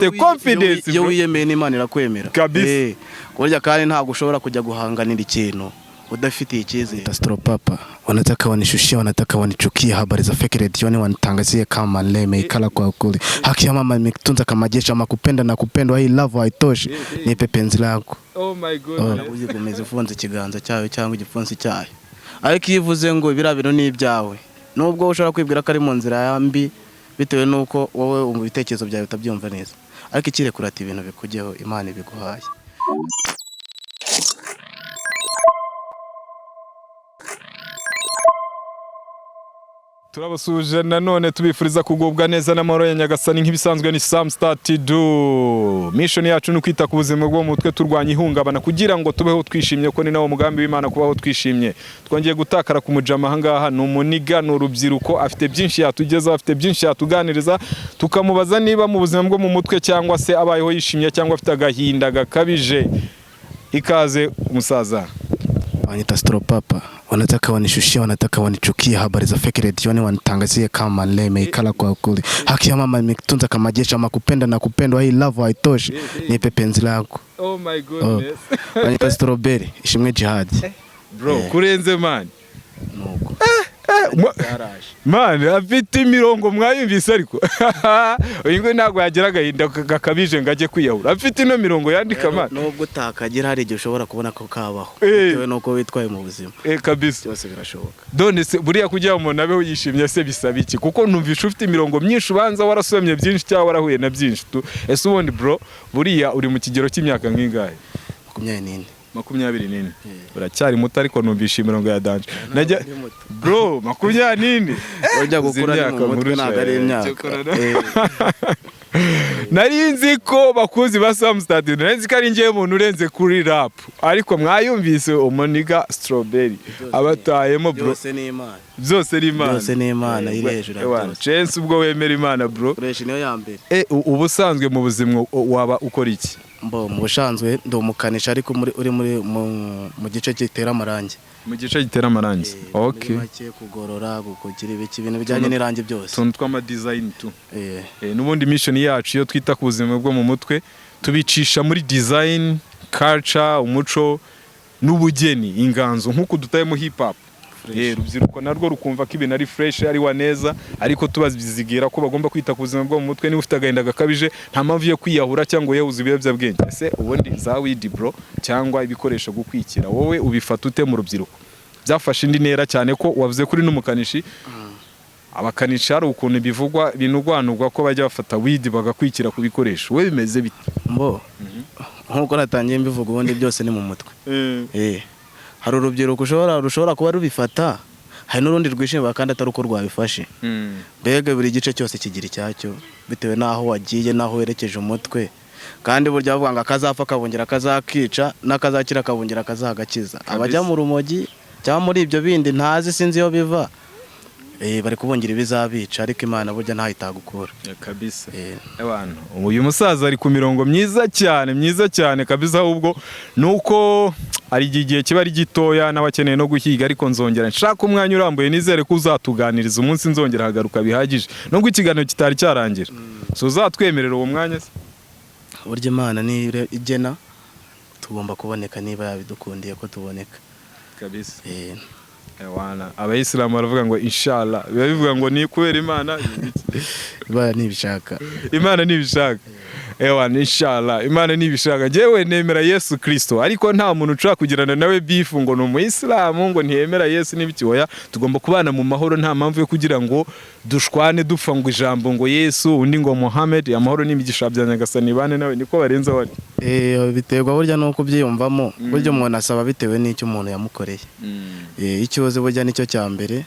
the confidence iyo wiyemeye n'Imana irakwemera kabisa kurya kandi ntabwo ushobora kujya guhanganira ikintu udafitiye icyizere. Papa wanataka wanishushia, wanataka wanichukia, habari za fake redioni wanitangazie kama leme ikala kwa kweli. Haki ya mama imetunza kama jeshi, ama kupenda na kupendwa, hii love haitoshi, nipe penzi lako. Oh my god. Uyikomeze ufunze ikiganza cyawe cyangwa igipfunsi cyayo, ariko ivuze ngo birabiro ni ibyawe, nubwo ushobora kwibwira ko ari mu nzira yambi bitewe nuko wowe mu bitekerezo byawe utabyumva neza, ariko ikire kurata ibintu bikugeho Imana ibiguhaye. Turabasuhuje nanone tubifuriza kugubwa neza n'amahoro ya Nyagasani nk'ibisanzwe ni Sam started mission yacu no kwita ku buzima bwo mutwe turwanya ihungabana kugirango tubeho twishimye, ko ni nawo mugambi w'Imana kubaho twishimye. Twongeye gutakara ku mujama hangaha ni umuniga n'urubyiruko, afite byinshi yatugeza, afite byinshi yatuganiriza, tukamubaza niba mu buzima bwo mu mutwe cyangwa se abayeho yishimye cyangwa afite agahinda gakabije. Ikaze umusaza. Wanita Papa wanataka wanishushia, wanataka wanichukia, habari za fake redioni wanitangazie kama leme ikala kwa kweli. Haki ya mama imetunza kama jeshi, ama kupenda na kupendwa, hii love haitoshi, nipe penzi lako. Oh my goodness. Wanita Strawberry ishimwe jihad. Bro kurenze man. Nuko man afite imirongo mwayumvise ariko uyingwe ntago yagira agahinda gakabije ngaje kwiyahura, afite ino mirongo yandika man. Nubwo utakagira hari igihe ushobora kubona ko kabaho bitewe nuko witwaye mu buzima kabisa, byose birashoboka. Done se buriya kugira umuntu abeho yishimye se bisaba iki? Kuko numvisha ufite imirongo myinshi, ubanza warasomye byinshi cyangwa warahuye na byinshi tu. Ese ubundi bro buriya uri mu kigero cy'imyaka nk'ingahe? 24. 24. Uracyari muto ariko numvisha imirongo ya danje. Najya bro 24. Ujya gukura mu mutwe ntago ari imyaka. Narinzi ko bakuzi ba Sam started, narinzi ko ari ngiye umuntu urenze kuri rap, ariko mwayumvise umuniga Strawberry abatayemo bro. Byose ni Imana. Byose ni Imana. Byose ni Imana iri hejuru ya byose. Chance ubwo wemera Imana bro. Fresh niyo ya mbere. Ubusanzwe mu buzima waba ukora iki? Mbo mu busanzwe ndi umukanisha ariko uri mu gice gitera amarangi. Mu gice gitera amarangi. Okay. Make kugorora gukugira ibiki ibintu bijyanye n'irangi byose. Tuntu twama design tu. Nubundi mission yacu yo twita ku buzima bwo mu mutwe tubicisha muri design, culture, umuco n'ubugeni, inganzo nk'uko dutayemo hip hop. Rubyiruko narwo rukumva ko ibintu ari fresh ari waneza, ariko tubazigira ko bagomba kwita ku buzima bwo mu mutwe. Niba ufite agahinda gakabije nta mpamvu yo kwiyahura cyangwa yahuza ibiyobyabwenge. Ese ubundi za weed bro cyangwa ibikoresho gukwikira, wowe ubifata ute mu rubyiruko? Byafashe indi ntera cyane ko wavuze kuri n'umukanishi. Abakanishi hari ukuntu bivugwa binugwanugwa ko bajya bafata weed bagakwikira ku bikoresho, we bimeze bite? Mbo nkuko natangiye mbivuga ubundi byose ni mu mutwe. Hari urubyiruko rushobora kuba rubifata, hari n'urundi rwishimira kandi atari uko rwabifashe. Mbega buri gice cyose kigira icyacyo bitewe naho wagiye naho werekeje umutwe, kandi burya bavuga ngo akazapfa kabongera kazakica n'akazakira kabongera kazagakiza. Abajya mu rumogi cyangwa muri ibyo bindi ntazi sinzi iyo biva, bari kubongera ibizabica, ariko Imana burya ntayitagukura kabisa. Abantu uyu musaza ari ku mirongo myiza cyane kabisa, ahubwo nuko ari igihe kiba ari gitoya n'abakeneye no guhiga, ariko nzongera nshaka umwanya urambuye, nizere ko uzatuganiriza umunsi nzongera hagaruka bihagije, nubwo ikiganiro kitari cyarangira. So uzatwemerera uwo mwanya se? Burya Imana ni igena tugomba kuboneka, niba yabidukundiye ko tuboneka kabisa. Abayisilamu baravuga ngo inshallah, biba bivuga ngo ni kubera Imana nibishaka. Imana nibishaka. Inshallah Imana nibishaka. Jewe nemera Yesu Kristo, ariko nta muntu ushaka kugirana nawe bifu ngo ni umuyisilamu ngo ntiyemera Yesu n'ibiki. Oya, tugomba kubana mu mahoro, nta mpamvu yo kugira ngo dushwane dupfa ngo ijambo ngo Yesu undi ngo Muhammad. Amahoro n'imigisha bya Nyagasani bane nawe niko barenza wari. Biterwa burya nuko byiyumvamo, burya umuntu asaba bitewe n'icyo umuntu yamukoreye. Icyoze burya nicyo cya mbere,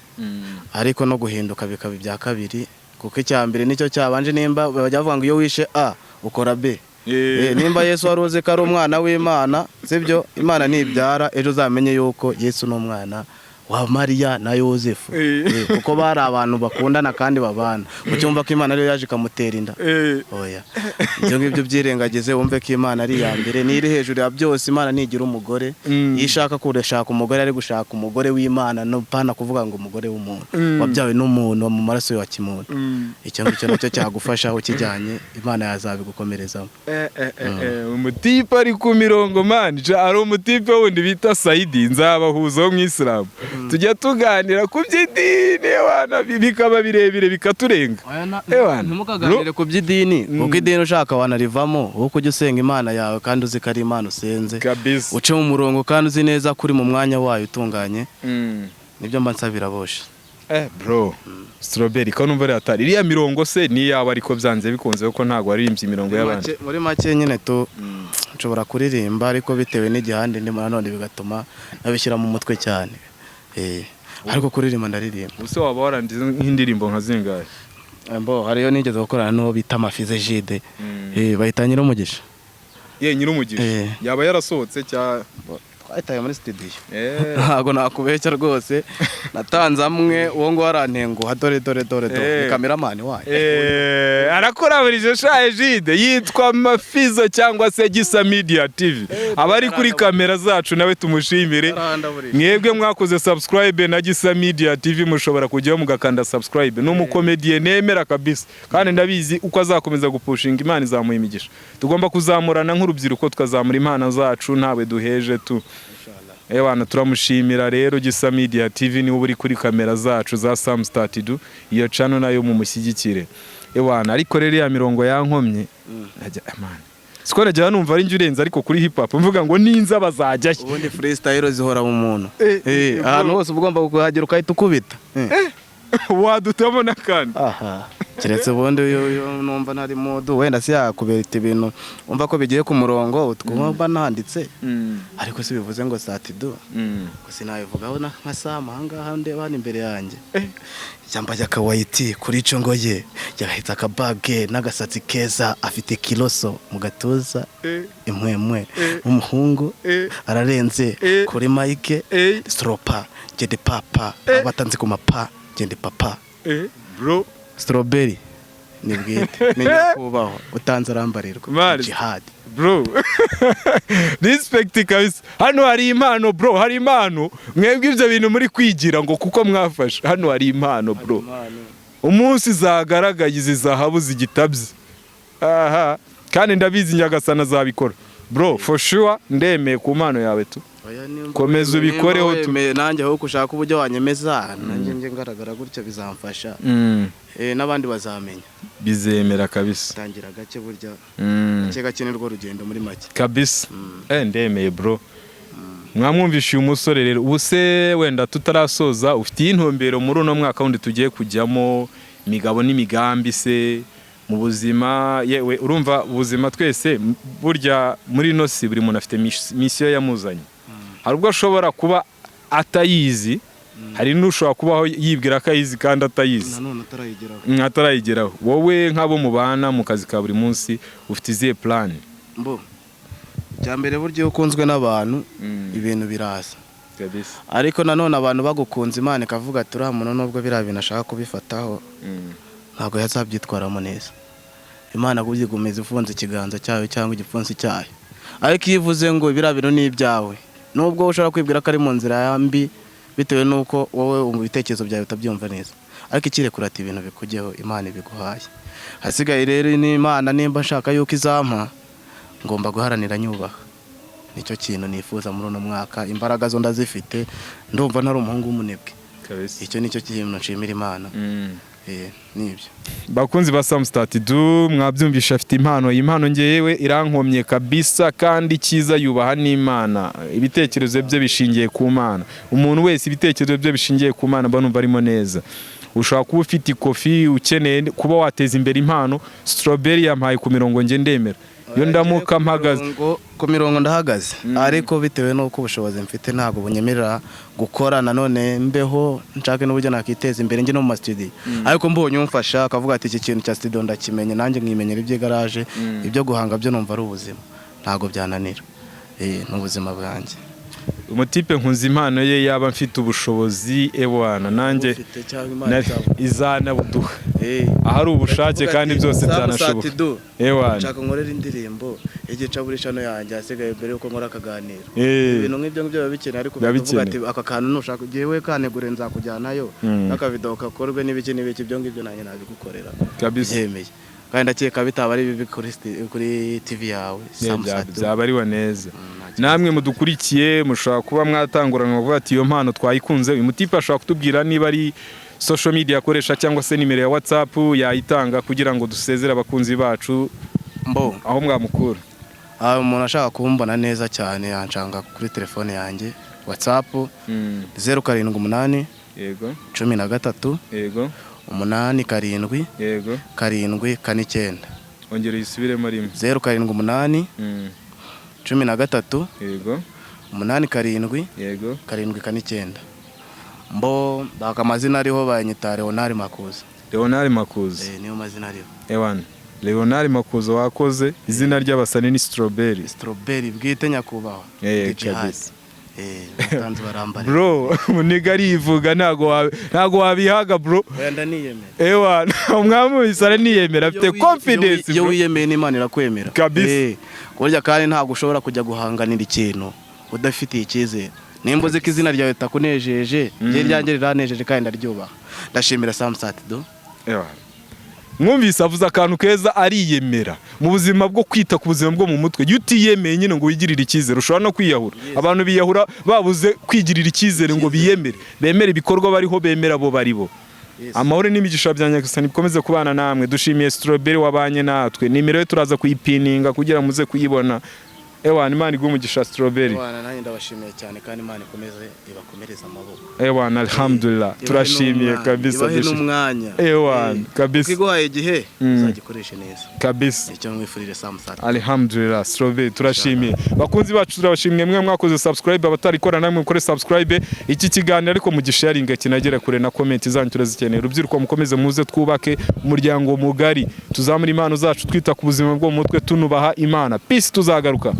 ariko no guhinduka bikaba ibya kabiri, kuko icya mbere nicyo cyabanje. Nimba bajya bavuga ngo iyo wishe A ukora B. Nimba Yesu waruze ko ari umwana w'Imana, sibyo? Imana nibyara ejo uzamenye yuko Yesu n'umwana wa Mariya na Yosefu kuko bari abantu bakundana kandi babana ucyumva ko Imana ariyo yaje ikamutera inda oya ibyo ngibyo byirengagize wumve ko Imana ari ya mbere niri hejuru ya byose. Imana nigira umugore ishaka kureshaka umugore ari gushaka umugore w'Imana no pana kuvuga ngo umugore w'umuntu wabyawe n'umuntu mu maraso ya kimuntu. Icyo ngicyo nacyo cyagufasha aho kijyanye Imana yazabigukomerezamo. Umutipe ari ku mirongo manje ari umutipe wundi bita Saidi nzabahuza wo mu Islam tujya tuganira ku by'idini wana bikaba birebire bikaturenga. Ntimukaganire ku by'idini kuko idini ushaka wanarivamo wowe kujya usenga Imana yawe kandi uzi ko ari Imana usenze uce mu murongo kandi uzi neza kuri mu mwanya wayo utunganye. Nibyo mba nsabira boshe. Bro Strawberry ko numva ari atari iriya mirongo se ni yaba ariko byanze bikunze kuko ntago waririmbye imirongo y'abandi. Muri make nyine to nshobora kuririmba ariko bitewe n'igihande ndimo nanone bigatuma nabishyira mu mutwe cyane. Ariko kuririmba ndaririmba. Use waba warandize nk'indirimbo nka zingahe? Hariyo nigeze gukorana n'uwo bita Mafize Jide. Bahita Nyirumugisha. Nyirumugisha yaba yarasohotse cya twahitaye muri studio. Ntago nakubeshya rwose natanze amwe uwo ngo warantenguha dore ni cameraman wayo. Arakoraburije shaje Jide yitwa Mafizo cyangwa se Gisa Media TV. Abari kuri kamera zacu nawe tumushimire. Mwebwe mwakoze subscribe na Gisa Media TV mushobora kujyaho mugakanda subscribe. N'umukomediye nemera kabisa kandi ndabizi uko azakomeza gupushinga Imana izamuha imigisha. Tugomba kuzamurana nk'urubyiruko tukazamura impano zacu ntawe duheje tu. Ewana turamushimira rero Gisa Media TV ni uri kuri kamera zacu za Sam Started iyo channel nayo mu mushyigikire. Ewana ariko rero ya mirongo yankomye najya Imana sikora jya numva ari njurenza ariko kuri hip hop mvuga ngo ninza bazajya ubundi freestyle zihora mu muntu ahantu hose ugomba kuhagera ukahita ukubita wadutamo nakandi kiretse ubundi numva ntari modu wenda si yakubita ibintu umva ko bigiye ku murongo twumva nanditse ariko si bivuze ngo satido gusa nabivugaho nka sama hangaha ndeba hano imbere yanjye yambaye akawayiti kuri ico ngoye yahita akabage n'agasatsi keza afite kiloso mu gatuza imwemwe umuhungu ararenze kuri Mike stropa gede papa abatanze ku mapa gende papa bro Strawberry ni bwite ni kubaho utanze arambarirwa jihad bro respect kabisa. Hano hari impano bro, hari impano mwebwe ibyo bintu muri kwigira ngo kuko mwafasha. Hano hari impano bro, umunsi zagaragaye izi zahabu zigitabye kandi ndabizi Nyagasani azabikora bro for sure. Ndemeye ku mpano yawe tu komeza ubikoreho nanjye aho kushaka uburyo wanyemeza nanjye nge ngaragara gutya bizamfasha n'abandi bazamenya bizemera kabisa. Tangira gake burya gake nirwo rugendo muri make kabisa. Ndemeye bro. Mwamwumvishe uyu musore rero ubuse wenda tutarasoza ufite intumbero muri uno mwaka wundi tugiye kujyamo imigabo n'imigambi se mu buzima yewe urumva ubuzima twese burya muri no si buri muntu afite mission yamuzanye. Hari ubwo ashobora kuba atayizi hari n'ushobora kubaho yibwira ko ayizi kandi atayizi atarayigeraho. Wowe nk'abo mubana mu kazi ka buri munsi ufite izihe plan? Cyambere buryo ukunzwe n'abantu ibintu biraza ariko nanone abantu bagukunze Imana ikavuga ati uriya muntu nubwo biriya bintu ashaka kubifataho ntabwo yazabyitwaramo neza. Imana kugigumeza ifunze ikiganza cyayo cyangwa igipfunsi cyayo ariko iyo ivuze ngo biriya bintu ni ibyawe nubwo ushobora kwibwira ko ari mu nzira yambi bitewe nuko wowe mu bitekerezo byawe utabyumva neza ariko ikirekura ati ibintu bikugeho Imana ibiguhaye. Hasigaye rero ni Imana nimba nshaka yuko izampa ngomba guharanira nyubaha. Nicyo kintu nifuza muri uno mwaka. Imbaraga zo ndazifite ndumva ntari umuhungu w'umunebwe kabisa. Icyo nicyo kintu nshimira Imana. Nibyo bakunzi ba Sam Started mwabyumvisha afite impano. Iyi mpano ngeyewe irankomye kabisa kandi cyiza yubaha n'Imana. Ibitekerezo bye bishingiye ku Mana. Umuntu wese ibitekerezo bye bishingiye ku Mana banumva arimo neza. Ushaka kuba ufite ikofi ukeneye kuba wateza imbere impano Strawberry yampaye ku mirongo nge ndemera. Yo ndamuka mpagaze ku mirongo ndahagaze ariko bitewe nuko ubushobozi mfite ntago bunyemerera gukora nanone mbeho nshaka n'uburyo nakiteza imbere nge no mu studio ariko mbonye umfasha akavuga ati iki kintu cya studio ndakimenye nanjye nkimenyera ibyo garage ibyo guhanga byo numva ari ubuzima ntago byananira n'ubuzima bwanjye. umutipe nkunze impano ye yaba mfite ubushobozi ewana nanjye izanabuduha ahari ubushake kandi byose byanashoboka ewana nshaka nkorera indirimbo igica buri cano yanjye hasigaye mbere yuko nkora akaganiro ibintu nk'ibyo biba bikeneye ariko uvuga ati aka kantu nushaka ugiye kanegure nzakujyanayo n'akavidewo kakorwe n'ibiki ibyo ngibyo nanjye nabigukorera byemeye kandi ndakeka bitaba ari bibi kuri TV yawe byaba ari neza namwe mudukurikiye mushobora kuba mwatanguranwa kuvuga ati iyo mpano twayikunze uyu mutipe ashobora kutubwira niba ari social media akoresha cyangwa se nimero ya WhatsApp yayitanga kugira ngo dusezere abakunzi bacu aho mwamukura. Umuntu ashaka kumbona neza cyane yanshanga kuri telefone yanjye WhatsApp 078 yego 13 yego 87 yego 749 ongera isubiremo rimwe 078 13 yego 87 yego 749 bakamazina ariho banyita Leonard Makuza. Leonard Makuza niyo mazina ariho ewana Leonard Makuza wakoze izina ry'abasani ni Strawberry bwite nyakubahwa kabisa mutanzi barambare bro muniga arivuga ntago wabihaga bro wenda niyemera ewana umwami isara niyemera afite confidence iyo wiyemeye n'Imana irakwemera kabisa kurya kandi ntago ushobora kujya guhanganira ikintu udafitiye icyizere nimba uzi ko izina ryawe takunejeje rye ryanjye riranejeje kandi ndaryubaha ndashimira Samsatido mwumvise avuze akantu keza ariyemera mu buzima bwo kwita ku buzima bwo mu mutwe iyo utiyemeye nyine ngo wigirire icyizere ushobora no kwiyahura abantu biyahura babuze kwigirira icyizere ngo biyemere bemere ibikorwa bariho bemera bo baribo amahoro n'imigisha bya Nyagasani bikomeze kubana namwe dushimiye Strawberry wabanye natwe nimero ye turaza kuyipininga kugira muze kuyibona ewana Imana igumugisha Strawberry ewana nanjye ndabashimiye cyane kandi Imana ikomeze ibakomereza amaboko ewana alhamdulillah turashimiye kabisa n'umwanya ewana kabisa ukiguhaye igihe uzagikoreshe neza kabisa icyo mwifurire Samsat alhamdulillah Strawberry turashimiye bakunzi bacu turabashimiye mwe mwakoze subscribe abatarikora namwe mukore subscribe iki kiganiro ariko mugisharinga kinagera kure na comment zanyu turazikeneye rubyiruko mukomeze muze twubake umuryango mugari tuzamura impano zacu twita ku buzima bwo mu mutwe tunubaha Imana peace tuzagaruka